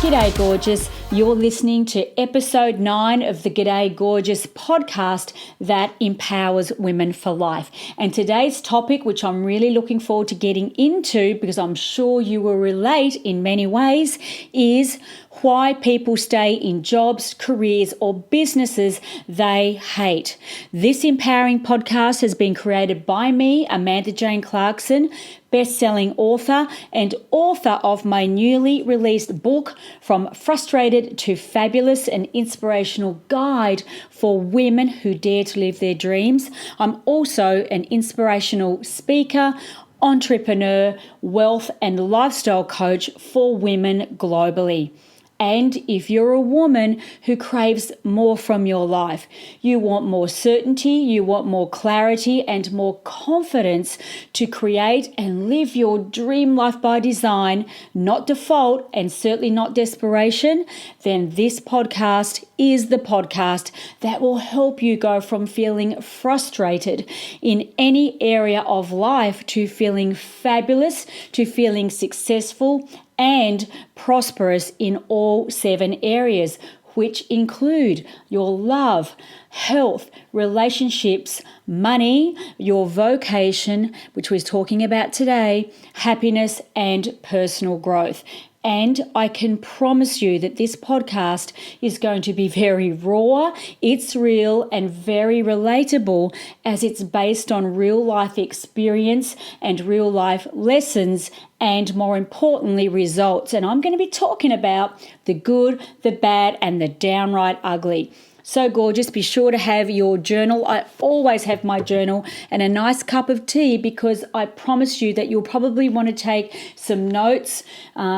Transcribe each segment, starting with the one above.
G'day Gorgeous, you're listening to episode 9 of the G'day Gorgeous podcast that empowers women for life. And today's topic, which I'm really looking forward to getting into because I'm sure you will relate in many ways, is why people stay in jobs, careers, or businesses they hate. This empowering podcast has been created by me, Amanda Jane Clarkson, best-selling author and author of my newly released book, From Frustrated to Fabulous, an inspirational guide for women who dare to live their dreams. I'm also an inspirational speaker, entrepreneur, wealth and lifestyle coach for women globally. And if you're a woman who craves more from your life, you want more certainty, you want more clarity and more confidence to create and live your dream life by design, not default and certainly not desperation, then this podcast is the podcast that will help you go from feeling frustrated in any area of life to feeling fabulous, to feeling successful and prosperous in all 7 areas, which include your love, health, relationships, money, your vocation, which we're talking about today, happiness, and personal growth. And I can promise you that this podcast is going to be very raw, it's real, and very relatable as it's based on real life experience and real life lessons and, more importantly, results. And I'm going to be talking about the good, the bad, and the downright ugly. So gorgeous, be sure to have your journal. I always have my journal and a nice cup of tea because I promise you that you'll probably want to take some notes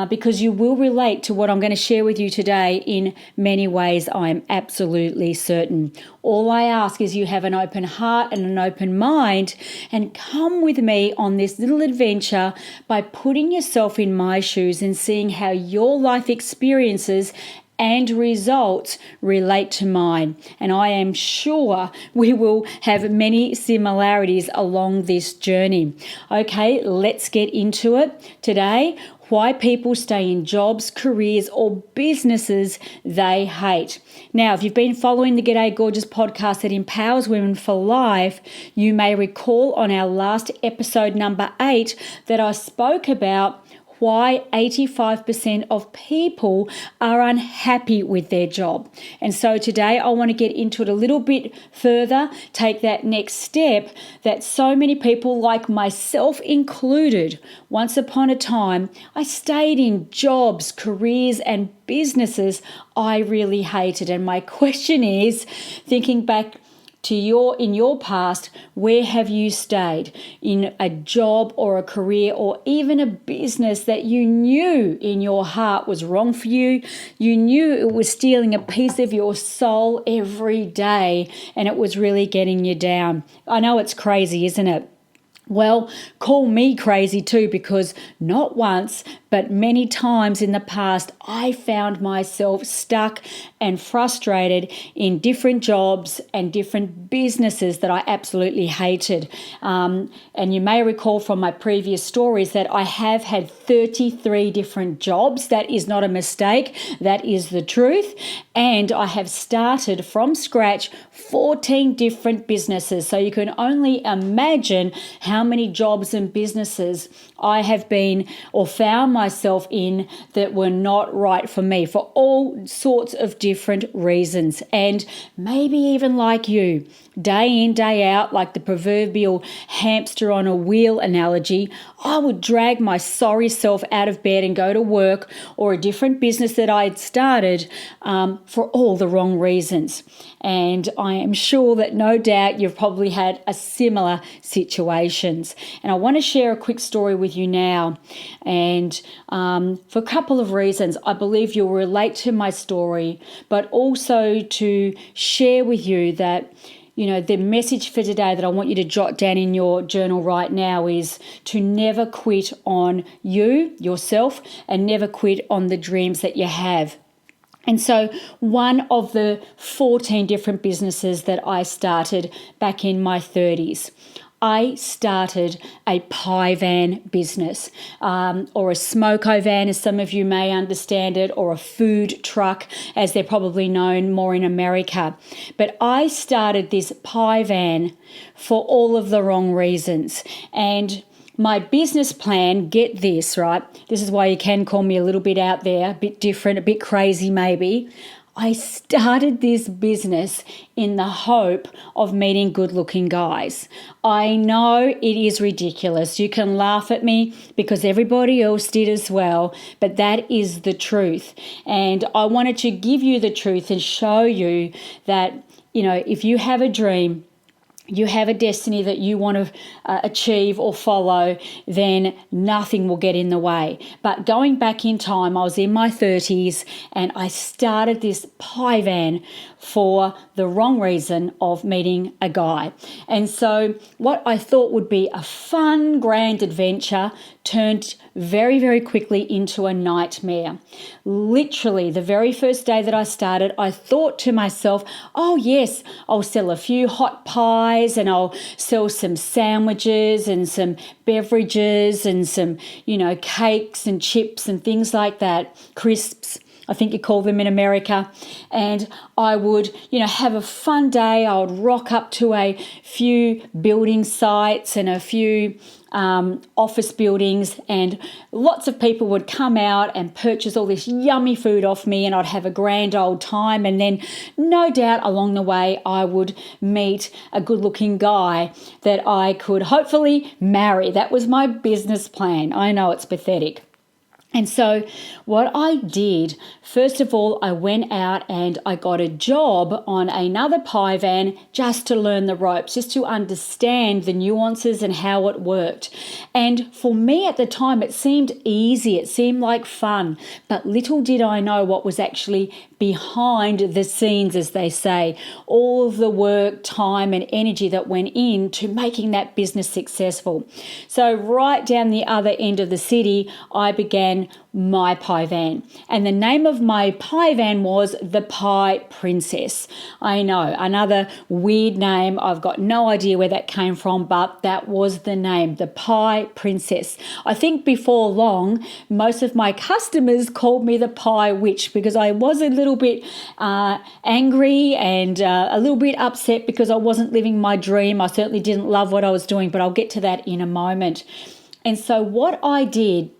because you will relate to what I'm going to share with you today in many ways, I'm absolutely certain. All I ask is you have an open heart and an open mind and come with me on this little adventure by putting yourself in my shoes and seeing how your life experiences and results relate to mine. And I am sure we will have many similarities along this journey. Okay, let's get into it. Today, why people stay in jobs, careers, or businesses they hate. Now, if you've been following the G'day Gorgeous podcast that empowers women for life, you may recall on our last episode, number 8, that I spoke about why 85% of people are unhappy with their job. And so today I want to get into it a little bit further, take that next step that so many people, like myself included, once upon a time, I stayed in jobs, careers, and businesses I really hated. And my question is, thinking back to in your past, where have you stayed in a job or a career or even a business that you knew in your heart was wrong for you? You knew it was stealing a piece of your soul every day and it was really getting you down. I know it's crazy, isn't it? Well, call me crazy too, because not once, but many times in the past, I found myself stuck and frustrated in different jobs and different businesses that I absolutely hated. And you may recall from my previous stories that I have had 33 different jobs. That is not a mistake. That is the truth. And I have started from scratch 14 different businesses. So you can only imagine how many jobs and businesses I have been or found myself in that were not right for me for all sorts of different reasons. And maybe even like you, day in, day out, like the proverbial hamster on a wheel analogy, I would drag my sorry self out of bed and go to work or a different business that I had started for all the wrong reasons. And I am sure that no doubt you've probably had a similar situations. And I want to share a quick story with you now. And for a couple of reasons, I believe you'll relate to my story, but also to share with you that, you know, the message for today that I want you to jot down in your journal right now is to never quit on yourself, and never quit on the dreams that you have. And so one of the 14 different businesses that I started back in my 30s, I started a pie van business, or a smoko van, as some of you may understand it, or a food truck, as they're probably known more in America. But I started this pie van for all of the wrong reasons. And my business plan, get this, right? This is why you can call me a little bit out there, a bit different, a bit crazy maybe. I started this business in the hope of meeting good-looking guys. I know it is ridiculous. You can laugh at me because everybody else did as well, but that is the truth. And I wanted to give you the truth and show you that, if you have a dream, you have a destiny that you want to achieve or follow, then nothing will get in the way. But going back in time, I was in my 30s and I started this pie van for the wrong reason of meeting a guy. And so what I thought would be a fun, grand adventure turned very, very quickly into a nightmare. Literally, the very first day that I started, I thought to myself, oh yes, I'll sell a few hot pies and I'll sell some sandwiches and some beverages and some, cakes and chips and things like that, crisps, I think you call them in America. And I would, have a fun day. I would rock up to a few building sites and a few office buildings, and lots of people would come out and purchase all this yummy food off me, and I'd have a grand old time. And then no doubt along the way I would meet a good looking guy that I could hopefully marry. That was my business plan. I know it's pathetic. And so what I did, first of all, I went out and I got a job on another pie van just to learn the ropes, just to understand the nuances and how it worked. And for me at the time, it seemed easy. It seemed like fun. But little did I know what was actually behind the scenes, as they say, all of the work, time and energy that went into making that business successful. So right down the other end of the city, I began my pie van. And the name of my pie van was the Pie Princess. I know, another weird name. I've got no idea where that came from, but that was the name, the Pie Princess. I think before long, most of my customers called me the Pie Witch because I was a little bit angry and a little bit upset because I wasn't living my dream. I certainly didn't love what I was doing, but I'll get to that in a moment. And so what I did,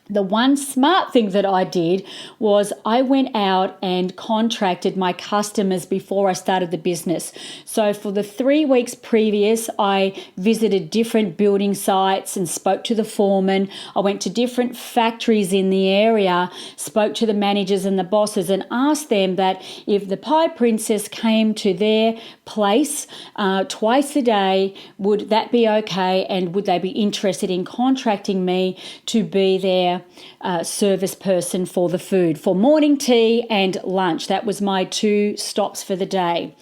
the one smart thing that I did was I went out and contracted my customers before I started the business. So for the 3 weeks previous, I visited different building sites and spoke to the foreman. I went to different factories in the area, spoke to the managers and the bosses and asked them that if the Pie Princess came to their place twice a day, would that be okay? And would they be interested in contracting me to be their service person for the food, for morning tea and lunch? That was my 2 stops for the day.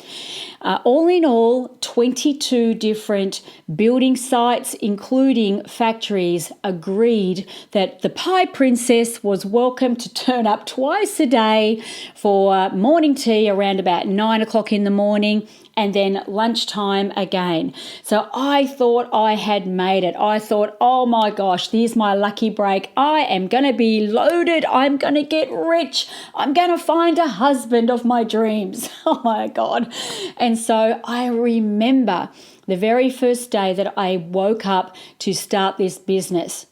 All in all, 22 different building sites, including factories, agreed that the Pie Princess was welcome to turn up twice a day for morning tea around about 9 o'clock in the morning, and then lunchtime again. So I thought I had made it. I thought, oh my gosh, here's my lucky break. I am going to be loaded. I'm going to get rich. I'm going to find a husband of my dreams. Oh my God. And so I remember the very first day that I woke up to start this business.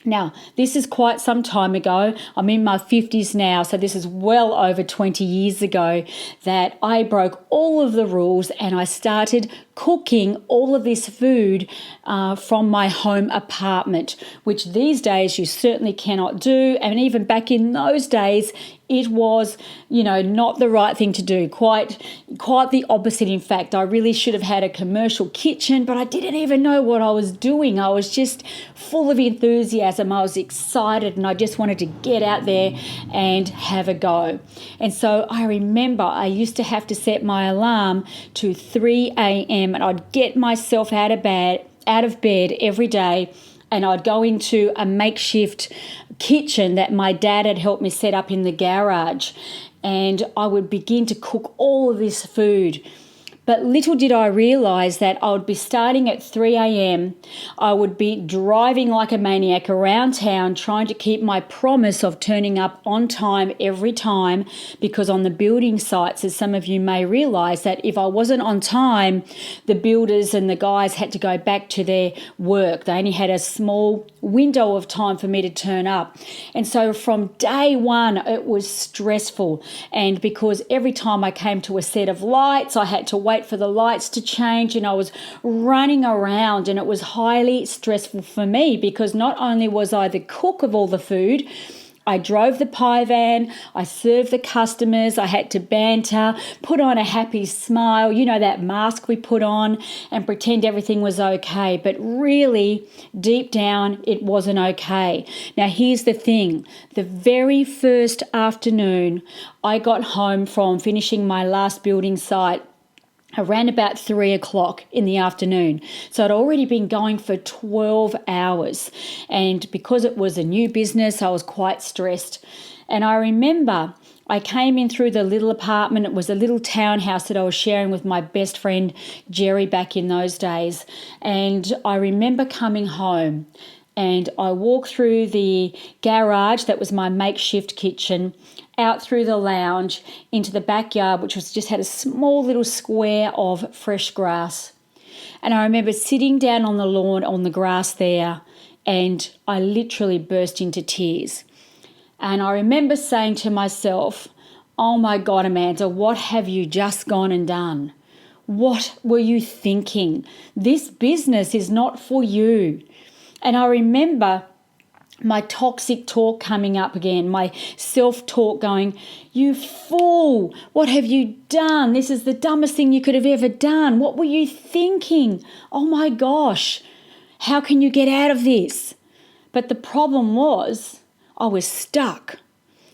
Now, this is quite some time ago. I'm in my 50s now, so this is well over 20 years ago that I broke all of the rules and I started cooking all of this food from my home apartment, which these days you certainly cannot do. And even back in those days, it was, not the right thing to do. Quite the opposite. In fact, I really should have had a commercial kitchen, but I didn't even know what I was doing. I was just full of enthusiasm. I was excited and I just wanted to get out there and have a go. And so I remember I used to have to set my alarm to 3 a.m. and I'd get myself out of bed every day, and I'd go into a makeshift kitchen that my dad had helped me set up in the garage, and I would begin to cook all of this food. But little did I realise that I would be starting at 3 a.m. I would be driving like a maniac around town trying to keep my promise of turning up on time every time, because on the building sites, as some of you may realise, that if I wasn't on time, the builders and the guys had to go back to their work. They only had a small window of time for me to turn up. And so from day one, it was stressful. And because every time I came to a set of lights, I had to wait for the lights to change, and I was running around, and it was highly stressful for me because not only was I the cook of all the food, I drove the pie van, I served the customers, I had to banter, put on a happy smile, that mask we put on, and pretend everything was okay. But really, deep down, it wasn't okay. Now, here's the thing. The very first afternoon I got home from finishing my last building site around about 3 o'clock in the afternoon. So I'd already been going for 12 hours. And because it was a new business, I was quite stressed. And I remember I came in through the little apartment. It was a little townhouse that I was sharing with my best friend, Jerry, back in those days. And I remember coming home, and I walked through the garage that was my makeshift kitchen, out through the lounge into the backyard, which was just had a small little square of fresh grass. And I remember sitting down on the lawn on the grass there, and I literally burst into tears. And I remember saying to myself, "Oh my God, Amanda, what have you just gone and done? What were you thinking? This business is not for you." And I remember my toxic talk coming up again, my self-talk going, "You fool, what have you done? This is the dumbest thing you could have ever done. What were you thinking? Oh my gosh, how can you get out of this?" But the problem was I was stuck.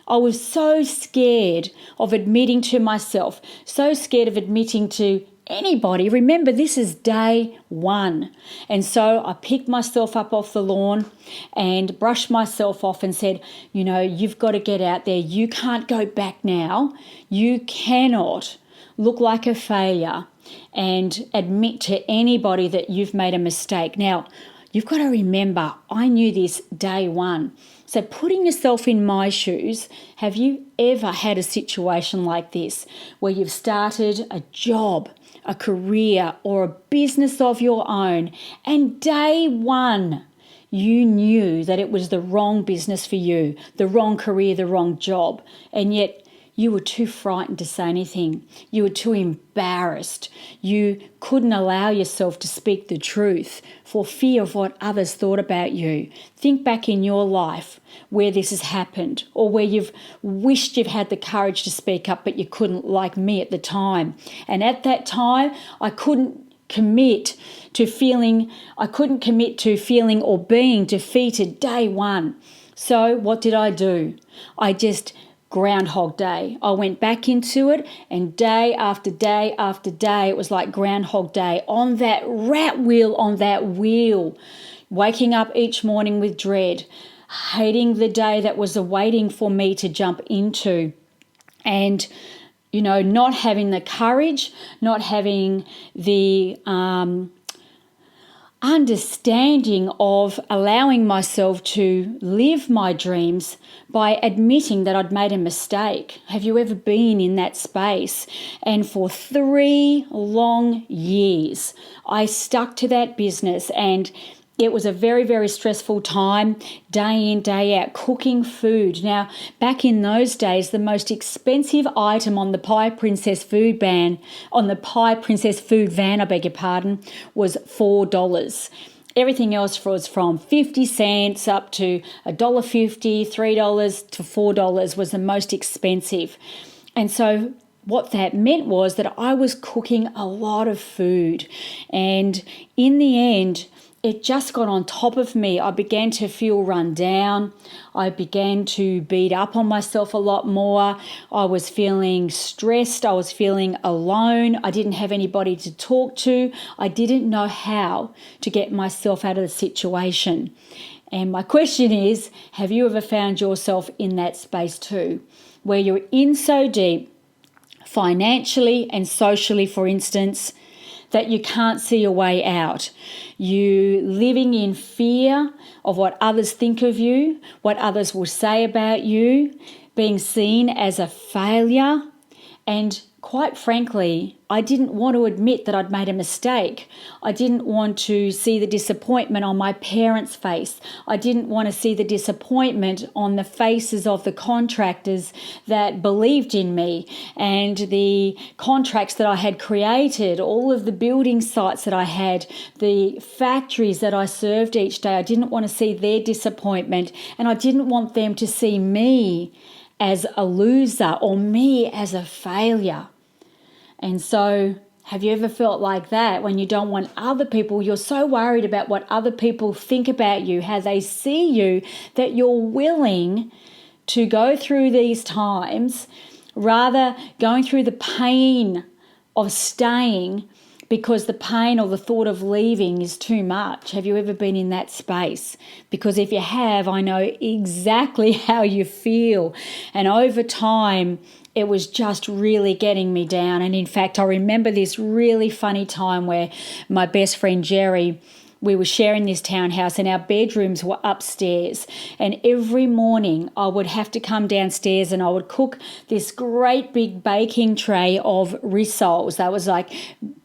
I was so scared of admitting to myself, so scared of admitting to anybody. Remember, this is day one. And so I picked myself up off the lawn and brushed myself off and said, "You've got to get out there. You can't go back now. You cannot look like a failure and admit to anybody that you've made a mistake." Now, you've got to remember, I knew this day one. So putting yourself in my shoes, have you ever had a situation like this where you've started a job, a career, or a business of your own, and day one you knew that it was the wrong business for you, the wrong career, the wrong job, and yet you were too frightened to say anything. You were too embarrassed. You couldn't allow yourself to speak the truth for fear of what others thought about you. Think back in your life where this has happened, or where you've wished you've had the courage to speak up but you couldn't, like me at the time. And at that time, I couldn't commit to feeling or being defeated day one. So what did I do? I just Groundhog Day. I went back into it, and day after day after day, it was like Groundhog Day on that rat wheel, waking up each morning with dread, hating the day that was awaiting for me to jump into, and not having the courage, not having the understanding of allowing myself to live my dreams by admitting that I'd made a mistake. Have you ever been in that space? And for 3 long years, I stuck to that business, and it was a very, very stressful time, day in, day out, cooking food. Now, back in those days, the most expensive item on the Pie Princess food van, was $4. Everything else was from 50 cents up to $1.50, $3 to $4 was the most expensive. And so what that meant was that I was cooking a lot of food. And in the end, it just got on top of me. I began to feel run down. I began to beat up on myself a lot more. I was feeling stressed. I was feeling alone. I didn't have anybody to talk to. I didn't know how to get myself out of the situation. And my question is, have you ever found yourself in that space too, where you're in so deep, financially and socially, for instance, that you can't see a way out. You living in fear of what others think of you, what others will say about you, being seen as a failure. And quite frankly, I didn't want to admit that I'd made a mistake. I didn't want to see the disappointment on my parents' face. I didn't want to see the disappointment on the faces of the contractors that believed in me and the contracts that I had created, all of the building sites that I had, the factories that I served each day. I didn't want to see their disappointment, and I didn't want them to see me as a loser or me as a failure. And so, have you ever felt like that when you don't want other people, you're so worried about what other people think about you, how they see you, that you're willing to go through these times, rather going through the pain of staying because the pain or the thought of leaving is too much? Have you ever been in that space? Because if you have, I know exactly how you feel. And over time, it was just really getting me down. And in fact, I remember this really funny time where my best friend Jerry, we were sharing this townhouse and our bedrooms were upstairs. And every morning I would have to come downstairs and I would cook this great big baking tray of rissoles. That was like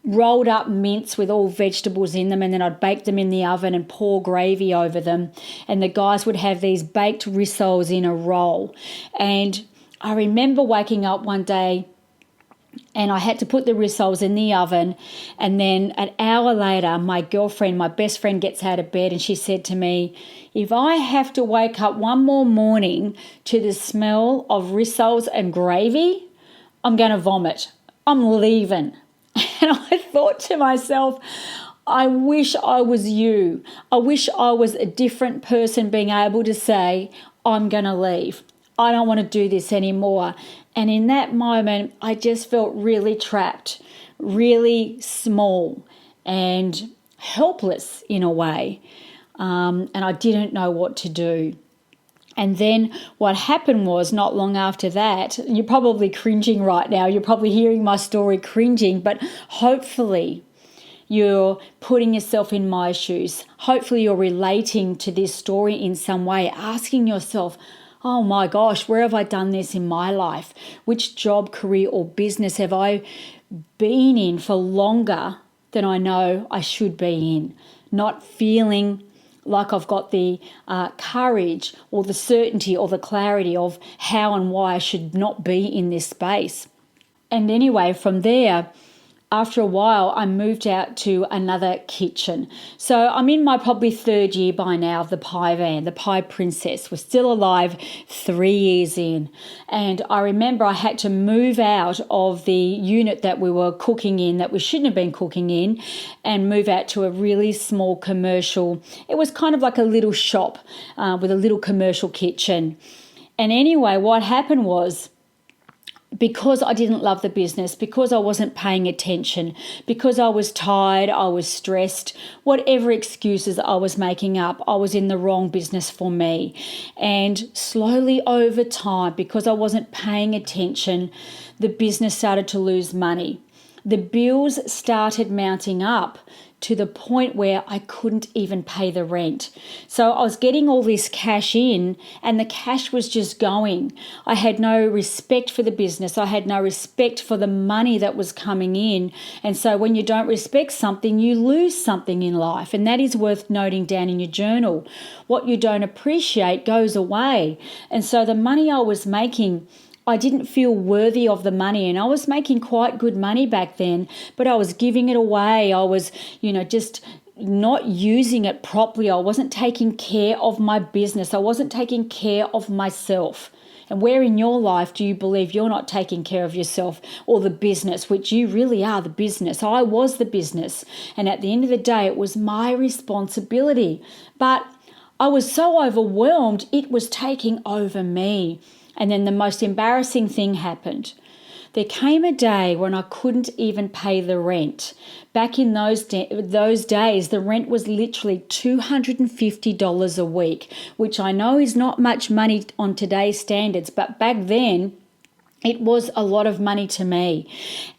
rolled up mince with all vegetables in them, and then I'd bake them in the oven and pour gravy over them. And the guys would have these baked rissoles in a roll. And I remember waking up one day and I had to put the rissoles in the oven. And then an hour later, my girlfriend, my best friend, gets out of bed and she said to me, if I have to wake up one more morning to the smell of rissoles and gravy, I'm going to vomit. I'm leaving. And I thought to myself, I wish I was you. I wish I was a different person being able to say, I'm going to leave. I don't want to do this anymore. And in that moment, I just felt really trapped, really small and helpless in a way. And I didn't know what to do. And then what happened was, not long after that, you're probably cringing right now. You're probably hearing my story cringing, but hopefully you're putting yourself in my shoes. Hopefully you're relating to this story in some way, asking yourself, oh my gosh, where have I done this in my life? Which job, career, or business have I been in for longer than I know I should be in? Not feeling like I've got the courage or the certainty or the clarity of how and why I should not be in this space. And anyway, from there, after a while, I moved out to another kitchen. So I'm in my probably third year by now of the pie van, the pie princess. We're still alive 3 years in. And I remember I had to move out of the unit that we were cooking in, that we shouldn't have been cooking in, and move out to a really small commercial. It was kind of like a little shop with a little commercial kitchen. And anyway, what happened was, because I didn't love the business, because I wasn't paying attention, because I was tired, I was stressed, whatever excuses I was making up, I was in the wrong business for me. And slowly over time, because I wasn't paying attention, the business started to lose money. The bills started mounting up to the point where I couldn't even pay the rent. So I was getting all this cash in and the cash was just going. I had no respect for the business. I had no respect for the money that was coming in. And so when you don't respect something, you lose something in life. And that is worth noting down in your journal. What you don't appreciate goes away. And so the money I was making, I didn't feel worthy of the money, and I was making quite good money back then, but I was giving it away. I was, just not using it properly. I wasn't taking care of my business. I wasn't taking care of myself. And where in your life do you believe you're not taking care of yourself or the business, which you really are the business? I was the business. And at the end of the day, it was my responsibility. But I was so overwhelmed, it was taking over me. And then the most embarrassing thing happened. There came a day when I couldn't even pay the rent. Back in those days, the rent was literally $250 a week, which I know is not much money on today's standards, but back then It was a lot of money to me.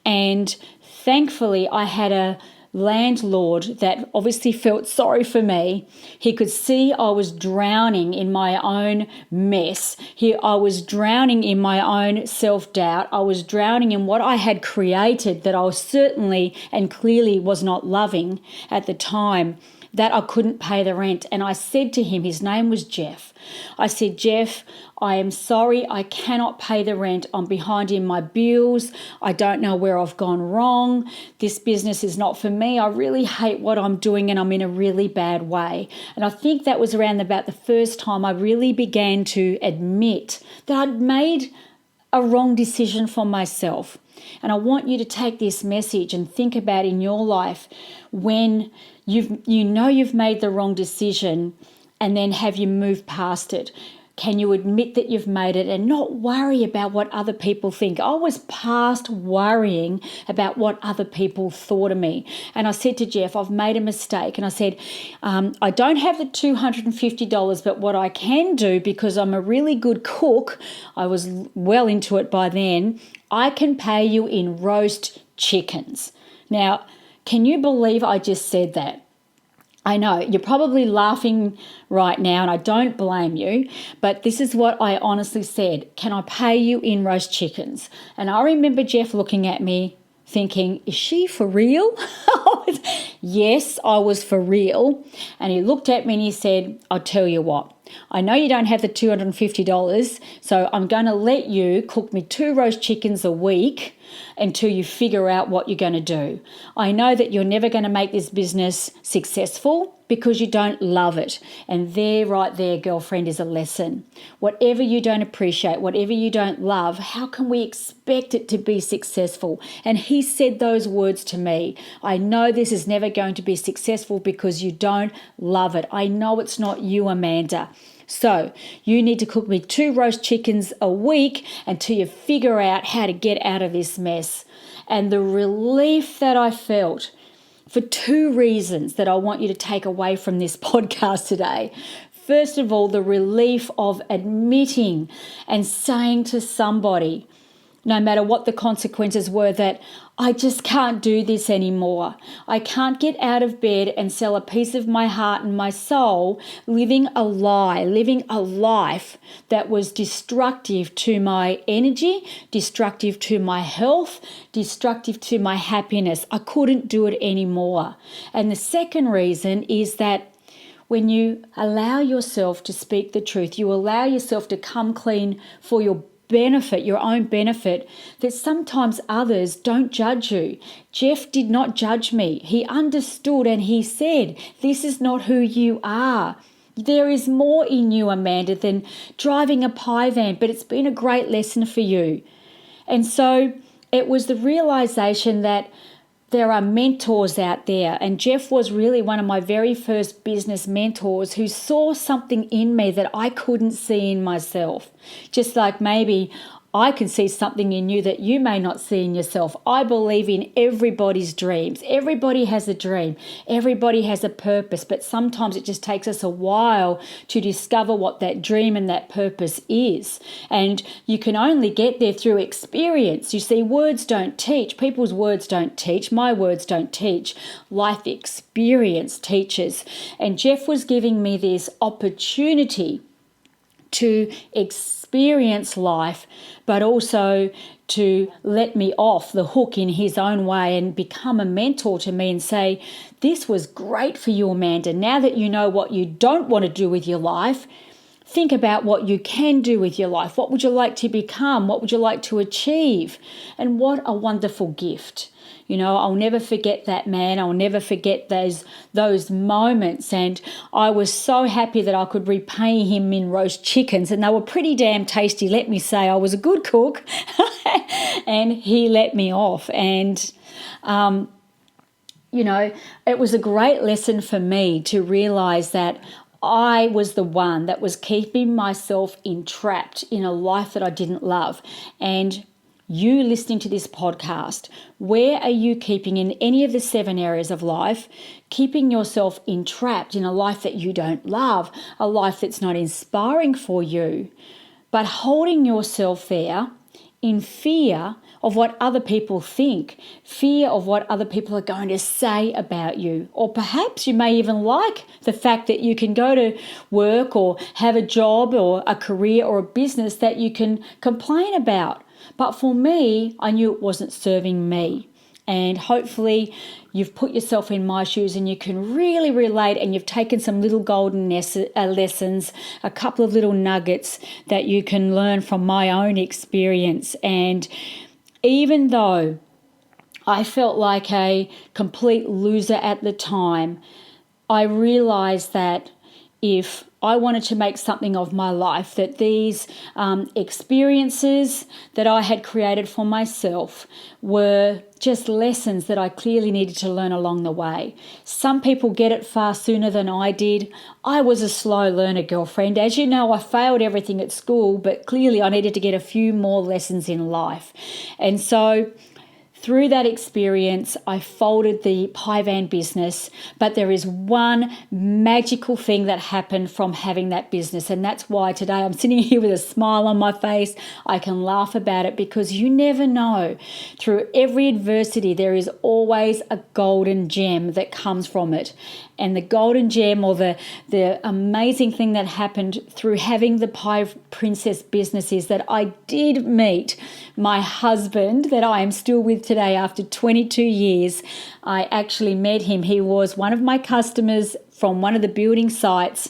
And thankfully, I had a landlord that obviously felt sorry for me. He could see I was drowning in my own mess. I was drowning in my own self-doubt. I was drowning in what I had created that I was certainly and clearly was not loving at the time, that I couldn't pay the rent. And I said to him, his name was Jeff, I said, Jeff, I am sorry, I cannot pay the rent. I'm behind in my bills. I don't know where I've gone wrong. This business is not for me. I really hate what I'm doing and I'm in a really bad way. And I think that was around about the first time I really began to admit that I'd made a wrong decision for myself. And I want you to take this message and think about in your life when you've made the wrong decision, and then have you moved past it? Can you admit that you've made it and not worry about what other people think? I was past worrying about what other people thought of me. And I said to Jeff, I've made a mistake. And I said, I don't have the $250, but what I can do, because I'm a really good cook, I was well into it by then, I can pay you in roast chickens. Now, can you believe I just said that? I know, you're probably laughing right now, and I don't blame you, but this is what I honestly said. Can I pay you in roast chickens? And I remember Jeff looking at me thinking, is she for real? Yes, I was for real. And he looked at me and he said, I'll tell you what, I know you don't have the $250, so I'm going to let you cook me 2 roast chickens a week until you figure out what you're going to do. I know that you're never going to make this business successful because you don't love it. And right there, girlfriend, is a lesson. Whatever you don't appreciate, whatever you don't love, how can we expect it to be successful? And he said those words to me. I know this is never going to be successful because you don't love it. I know it's not you, Amanda. So you need to cook me 2 roast chickens a week until you figure out how to get out of this mess. And the relief that I felt, for 2 reasons that I want you to take away from this podcast today. First of all, the relief of admitting and saying to somebody, no matter what the consequences were, that I just can't do this anymore. I can't get out of bed and sell a piece of my heart and my soul, living a lie, living a life that was destructive to my energy, destructive to my health, destructive to my happiness. I couldn't do it anymore. And the second reason is that when you allow yourself to speak the truth, you allow yourself to come clean for your benefit, your own benefit, that sometimes others don't judge you. Jeff did not judge me. He understood and he said, this is not who you are. There is more in you, Amanda, than driving a pie van, but it's been a great lesson for you. And so it was the realization that there are mentors out there, and Jeff was really one of my very first business mentors who saw something in me that I couldn't see in myself. Just like maybe I can see something in you that you may not see in yourself. I believe in everybody's dreams. Everybody has a dream. Everybody has a purpose, but sometimes it just takes us a while to discover what that dream and that purpose is. And you can only get there through experience. You see, words don't teach. People's words don't teach. My words don't teach. Life experience teaches. And Jeff was giving me this opportunity to experience life, but also to let me off the hook in his own way and become a mentor to me and say, this was great for you, Amanda. Now that you know what you don't want to do with your life, think about what you can do with your life. What would you like to become? What would you like to achieve? And what a wonderful gift. You know, I'll never forget that man. I'll never forget those moments. And I was so happy that I could repay him in roast chickens. And they were pretty damn tasty, let me say. I was a good cook. And he let me off. And, you know, it was a great lesson for me to realize that I was the one that was keeping myself entrapped in a life that I didn't love. And you listening to this podcast, where are you keeping, in any of the 7 areas of life, keeping yourself entrapped in a life that you don't love, a life that's not inspiring for you, but holding yourself there in fear of what other people think, fear of what other people are going to say about you. Or perhaps you may even like the fact that you can go to work or have a job or a career or a business that you can complain about. But for me, I knew it wasn't serving me. And hopefully you've put yourself in my shoes and you can really relate, and you've taken some little golden lessons, a couple of little nuggets that you can learn from my own experience. And even though I felt like a complete loser at the time, I realized that if I wanted to make something of my life, that these experiences that I had created for myself were just lessons that I clearly needed to learn along the way. Some people get it far sooner than I did. I was a slow learner, girlfriend. As you know, I failed everything at school, but clearly I needed to get a few more lessons in life. And so through that experience, I folded the pie van business, but there is one magical thing that happened from having that business, and that's why today I'm sitting here with a smile on my face. I can laugh about it because you never know. Through every adversity, there is always a golden gem that comes from it. And the golden gem, or the amazing thing that happened through having the Pie Princess business, is that I did meet my husband that I am still with today after 22 years. I actually met him. He was one of my customers from one of the building sites.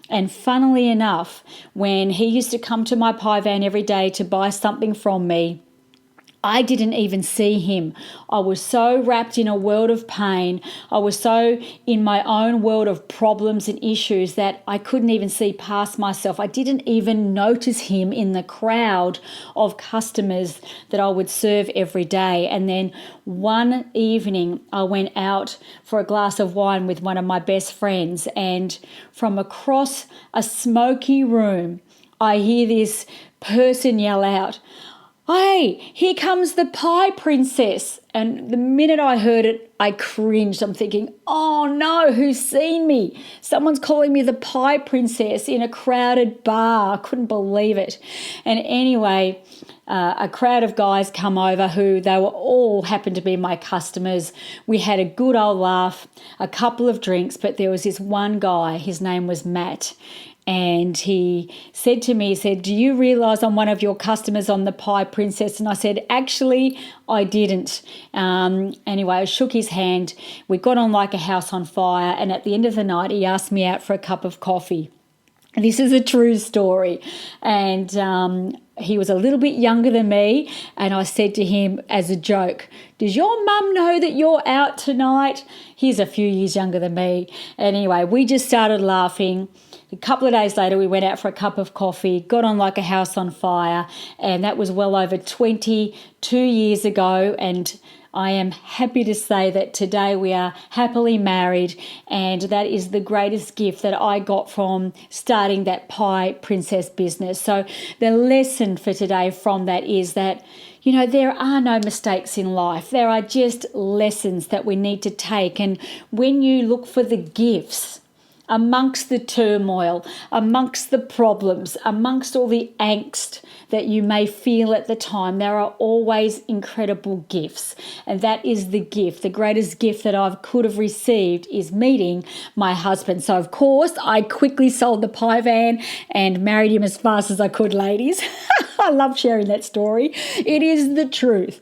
And funnily enough, when he used to come to my pie van every day to buy something from me, I didn't even see him. I was so wrapped in a world of pain. I was so in my own world of problems and issues that I couldn't even see past myself. I didn't even notice him in the crowd of customers that I would serve every day. And then one evening I went out for a glass of wine with one of my best friends, and from across a smoky room, I hear this person yell out, "Hey, here comes the Pie Princess." And the minute I heard it, I cringed. I'm thinking, oh no, who's seen me? Someone's calling me the Pie Princess in a crowded bar. I couldn't believe it. And anyway, a crowd of guys come over who they were all happened to be my customers. We had a good old laugh, a couple of drinks, but there was this one guy, his name was Matt. And he said to me, he said, "Do you realise I'm one of your customers on the Pie Princess?" And I said, "Actually, I didn't." Anyway, I shook his hand. We got on like a house on fire. And at the end of the night, he asked me out for a cup of coffee. This is a true story. And he was a little bit younger than me. And I said to him as a joke, "Does your mum know that you're out tonight?" He's a few years younger than me. Anyway, we just started laughing. A couple of days later, we went out for a cup of coffee, got on like a house on fire, and that was well over 22 years ago. And I am happy to say that today we are happily married, and that is the greatest gift that I got from starting that Pie Princess business. So the lesson for today from that is that, you know, there are no mistakes in life. There are just lessons that we need to take. And when you look for the gifts, amongst the turmoil, amongst the problems, amongst all the angst that you may feel at the time, there are always incredible gifts. And that is the gift. The greatest gift that I could have received is meeting my husband. So, of course, I quickly sold the pie van and married him as fast as I could, ladies. I love sharing that story. It is the truth.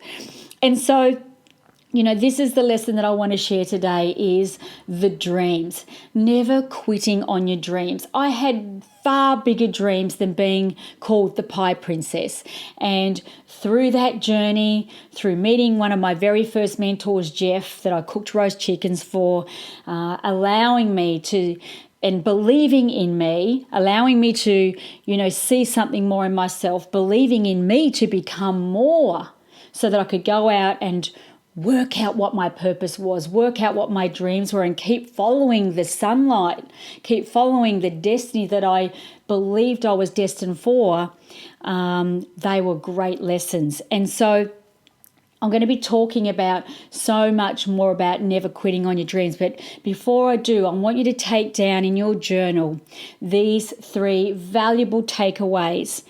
And so, you know, this is the lesson that I want to share today, is the dreams. Never quitting on your dreams. I had far bigger dreams than being called the Pie Princess. And through that journey, through meeting one of my very first mentors, Jeff, that I cooked roast chickens for, allowing me to and believing in me, allowing me to, you know, see something more in myself, believing in me to become more so that I could go out and work out what my purpose was, work out what my dreams were, and keep following the sunlight, keep following the destiny that I believed I was destined for. They were great lessons. And so I'm going to be talking about so much more about never quitting on your dreams. But before I do, I want you to take down in your journal these 3 valuable takeaways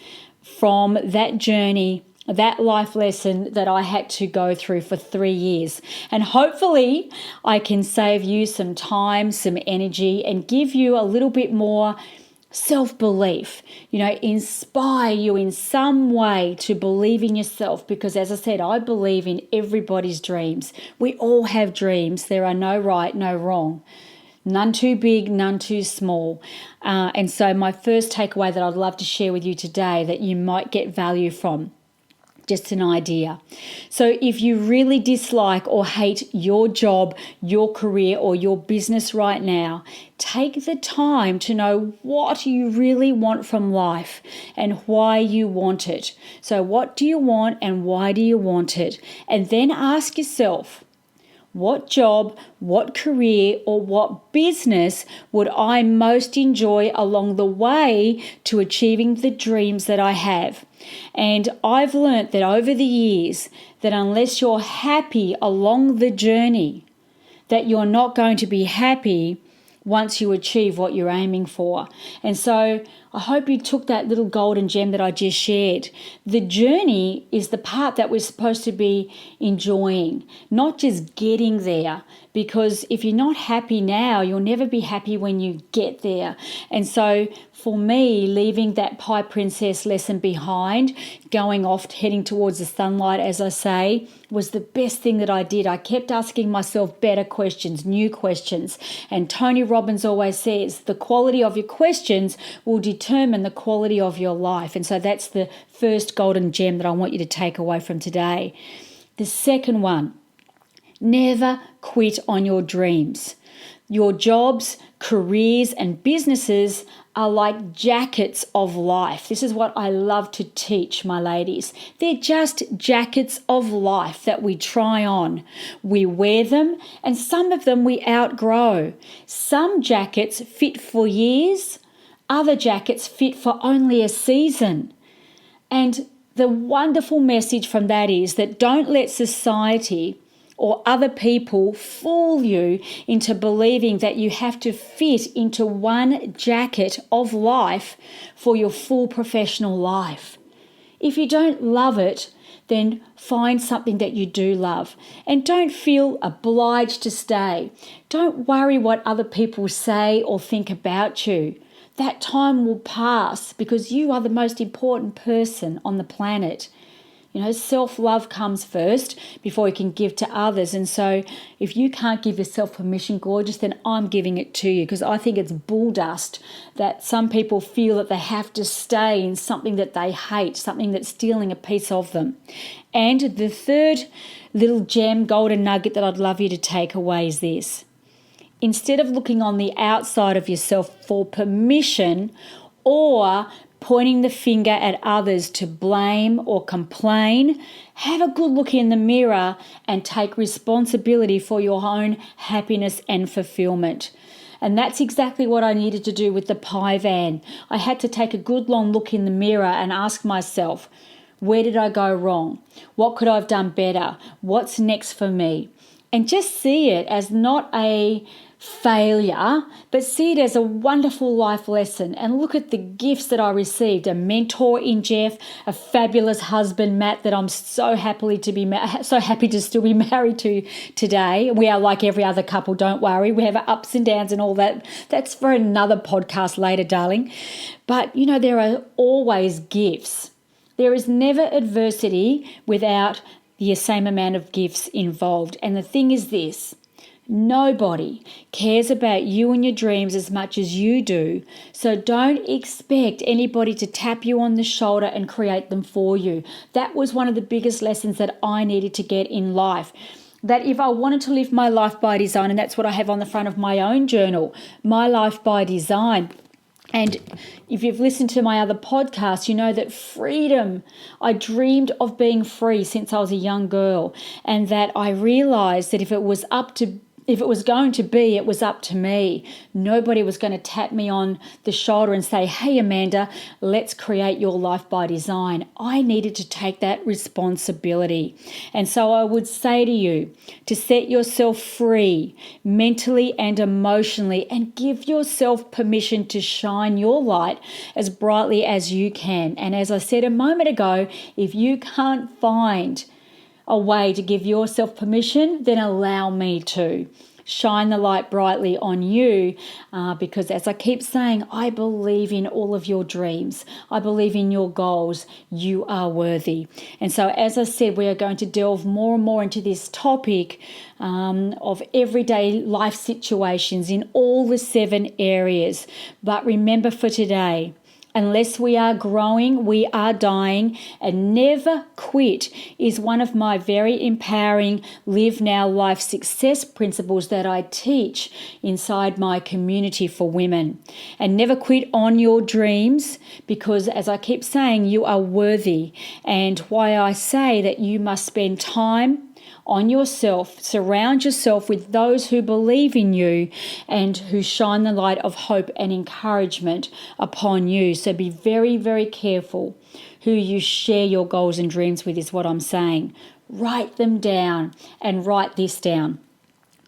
from that journey that life lesson that I had to go through for 3 years. And hopefully I can save you some time, some energy, and give you a little bit more self-belief, inspire you in some way to believe in yourself, because as I said, I believe in everybody's dreams. We all have dreams. There are no right, no wrong. None too big, none too small. And so my first takeaway that I'd love to share with you today that you might get value from, just an idea. So if you really dislike or hate your job, your career, or your business right now, take the time to know what you really want from life and why you want it. So what do you want and why do you want it? And then ask yourself, what job, what career, or what business would I most enjoy along the way to achieving the dreams that I have? And I've learnt that over the years that unless you're happy along the journey, that you're not going to be happy once you achieve what you're aiming for. And so I hope you took that little golden gem that I just shared. The journey is the part that we're supposed to be enjoying, not just getting there. Because if you're not happy now, you'll never be happy when you get there. And so for me, leaving that pie princess lesson behind, going off, heading towards the sunlight, as I say, was the best thing that I did. I kept asking myself better questions, new questions. And Tony Robbins always says, the quality of your questions will determine the quality of your life. And so that's the first golden gem that I want you to take away from today. The second one, never quit on your dreams. Your jobs, careers, and businesses are like jackets of life. This is what I love to teach my ladies. They're just jackets of life that we try on. We wear them, and some of them we outgrow. Some jackets fit for years, other jackets fit for only a season. And the wonderful message from that is that don't let society or other people fool you into believing that you have to fit into one jacket of life for your full professional life. If you don't love it, then find something that you do love. And don't feel obliged to stay. Don't worry what other people say or think about you. That time will pass because you are the most important person on the planet. Self-love comes first before you can give to others. And so if you can't give yourself permission, gorgeous, then I'm giving it to you, because I think it's bull dust that some people feel that they have to stay in something that they hate, something that's stealing a piece of them. And the third little gem, golden nugget that I'd love you to take away is this. Instead of looking on the outside of yourself for permission or pointing the finger at others to blame or complain, have a good look in the mirror and take responsibility for your own happiness and fulfillment. And that's exactly what I needed to do with the pie van. I had to take a good long look in the mirror and ask myself, where did I go wrong? What could I have done better? What's next for me? And just see it as not a failure, but see it as a wonderful life lesson. And look at the gifts that I received: a mentor in Jeff, a fabulous husband Matt that I'm so happy to still be married to today. We are like every other couple, don't worry. We have ups and downs and all that. That's for another podcast later, darling. But there are always gifts. There is never adversity without the same amount of gifts involved. And the thing is this: nobody cares about you and your dreams as much as you do. So don't expect anybody to tap you on the shoulder and create them for you. That was one of the biggest lessons that I needed to get in life. That if I wanted to live my life by design, and that's what I have on the front of my own journal, my life by design. And if you've listened to my other podcasts, you know that freedom, I dreamed of being free since I was a young girl, and that I realized that if it was up to If it was going to be, it was up to me. Nobody was going to tap me on the shoulder and say, hey, Amanda, let's create your life by design. I needed to take that responsibility. And so I would say to you to set yourself free mentally and emotionally and give yourself permission to shine your light as brightly as you can. And as I said a moment ago, if you can't find a way to give yourself permission, then allow me to shine the light brightly on you, because as I keep saying, I believe in all of your dreams. I believe in your goals. You are worthy. And so, as I said, we are going to delve more and more into this topic of everyday life situations in all the 7 areas. But remember for today, unless we are growing, we are dying, and never quit is one of my very empowering Live Now Life success principles that I teach inside my community for women. And never quit on your dreams, because as I keep saying, you are worthy. And why I say that you must spend time on yourself, surround yourself with those who believe in you and who shine the light of hope and encouragement upon you. So be very, very careful who you share your goals and dreams with, is what I'm saying. Write them down, and write this down.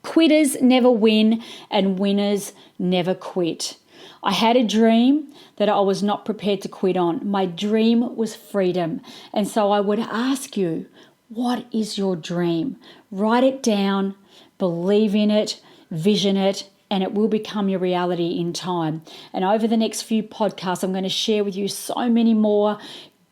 Quitters never win, and winners never quit. I had a dream that I was not prepared to quit on. My dream was freedom. And so I would ask you, what is your dream? Write it down, believe in it, vision it, and it will become your reality in time. And over the next few podcasts, I'm going to share with you so many more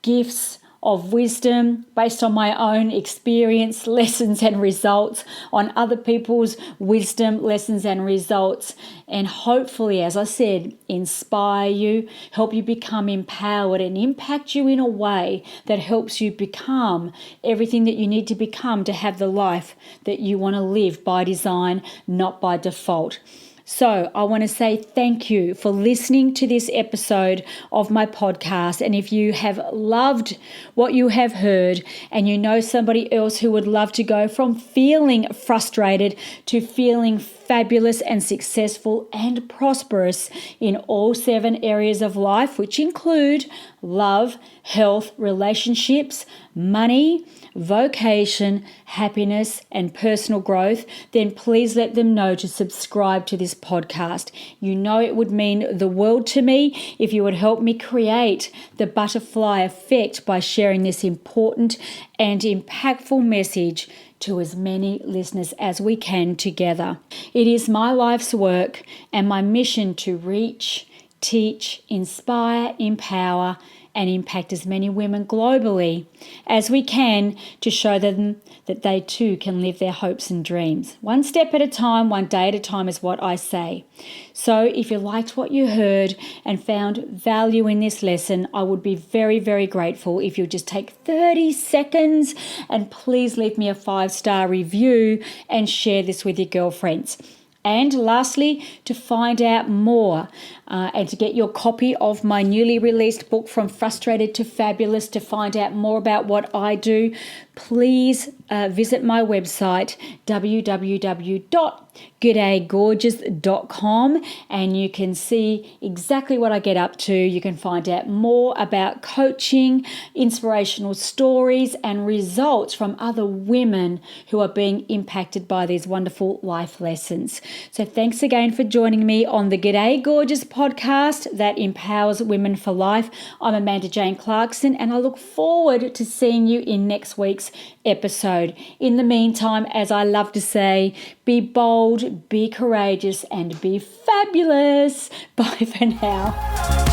gifts of wisdom based on my own experience, lessons and results, on other people's wisdom, lessons and results, and hopefully, as I said, inspire you, help you become empowered and impact you in a way that helps you become everything that you need to become to have the life that you want to live by design, not by default. So I want to say thank you for listening to this episode of my podcast. And if you have loved what you have heard and you know somebody else who would love to go from feeling frustrated to feeling fabulous and successful and prosperous in all 7 areas of life, which include love, health, relationships, money, vocation, happiness, and personal growth, then please let them know to subscribe to this podcast. You know it would mean the world to me if you would help me create the butterfly effect by sharing this important and impactful message to as many listeners as we can together. It is my life's work and my mission to reach, teach, inspire, empower, and impact as many women globally as we can to show them that they too can live their hopes and dreams. One step at a time, one day at a time is what I say. So if you liked what you heard and found value in this lesson, I would be very, very grateful if you'll just take 30 seconds and please leave me a 5-star review and share this with your girlfriends. And lastly, to find out more and to get your copy of my newly released book, From Frustrated to Fabulous, to find out more about what I do, please visit my website, www.gdaygorgeous.com, and you can see exactly what I get up to. You can find out more about coaching, inspirational stories, and results from other women who are being impacted by these wonderful life lessons. So thanks again for joining me on the Gday Gorgeous podcast that empowers women for life. I'm Amanda Jane Clarkson, and I look forward to seeing you in next week's episode. In the meantime, as I love to say, be bold, be courageous, and be fabulous. Bye for now.